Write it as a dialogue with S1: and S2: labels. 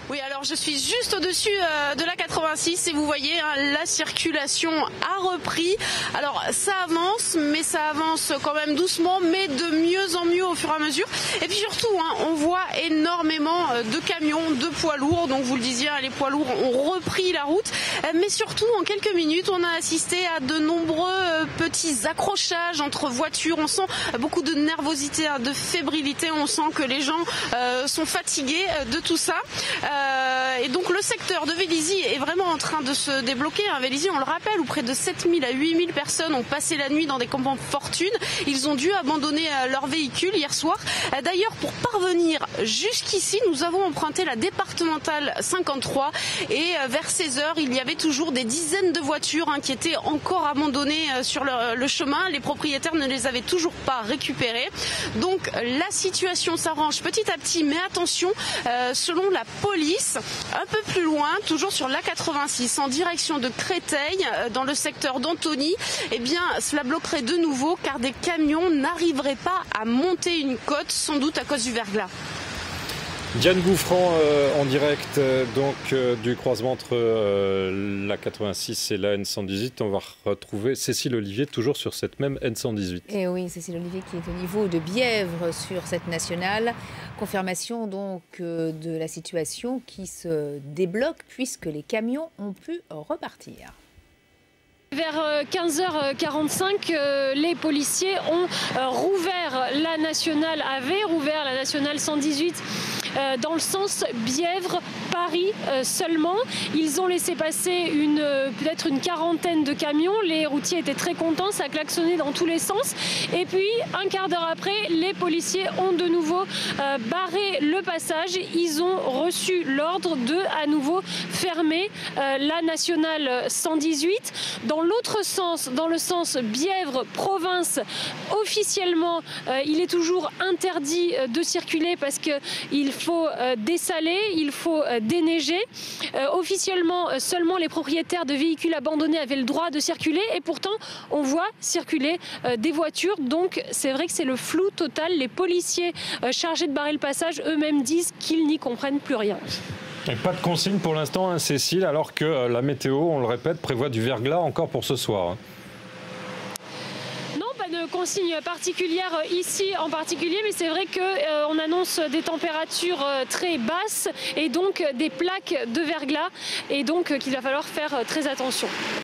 S1: Oui, alors je suis juste au-dessus de la 86 et vous voyez, la circulation a repris. Alors ça avance, mais ça avance quand même doucement, mais de mieux en mieux au fur et à mesure. Et puis surtout, on voit énormément de camions, de poids lourds. Donc vous le disiez, les poids lourds ont repris la route. Mais surtout, en quelques minutes, on a assisté à de nombreux petits accrochages entre voitures. On sent beaucoup de nervosité, de fébrilité. On sent que les gens sont fatigués de tout ça. Et donc le secteur de Vélizy est vraiment en train de se débloquer. Vélizy, on le rappelle, où près de 7000 à 8000 personnes ont passé la nuit dans des campements fortune. Ils ont dû abandonner leur véhicule hier soir. D'ailleurs, pour parvenir jusqu'ici, nous avons emprunté la départementale 53 et vers 16 h, il y avait toujours des dizaines de voitures qui étaient encore abandonnées sur le chemin. Les propriétaires ne les avaient toujours pas récupérées. Donc la situation s'arrange petit à petit, mais attention, selon la police, un peu plus loin, toujours sur l'A86, en direction de Créteil, dans le secteur d'Antony, eh bien, cela bloquerait de nouveau car des camions n'arriveraient pas à monter une côte, sans doute à cause du verglas.
S2: Diane Gouffran en direct du croisement entre la 86 et la N118. On va retrouver Cécile Olivier toujours sur cette même N118.
S3: Et oui, Cécile Olivier qui est au niveau de Bièvre sur cette nationale. Confirmation donc de la situation qui se débloque puisque les camions ont pu repartir.
S4: Vers 15h45, les policiers ont avaient rouvert la nationale 118 dans le sens Bièvre-Paris seulement. Ils ont laissé passer peut-être une quarantaine de camions. Les routiers étaient très contents, ça klaxonnait dans tous les sens. Et puis, un quart d'heure après, les policiers ont de nouveau barré le passage. Ils ont reçu l'ordre de à nouveau fermer la nationale 118. Dans l'autre sens, dans le sens Bièvre-Province, officiellement, il est toujours interdit de circuler parce qu'il faut dessaler, il faut déneiger. Officiellement, seulement les propriétaires de véhicules abandonnés avaient le droit de circuler et pourtant, on voit circuler des voitures. Donc, c'est vrai que c'est le flou total. Les policiers chargés de barrer le passage eux-mêmes disent qu'ils n'y comprennent plus rien.
S2: Et pas de consigne pour l'instant, Cécile, alors que la météo, on le répète, prévoit du verglas encore pour ce soir.
S4: Non, pas de consigne particulière ici en particulier, mais c'est vrai qu'on annonce des températures très basses et donc des plaques de verglas et donc qu'il va falloir faire très attention.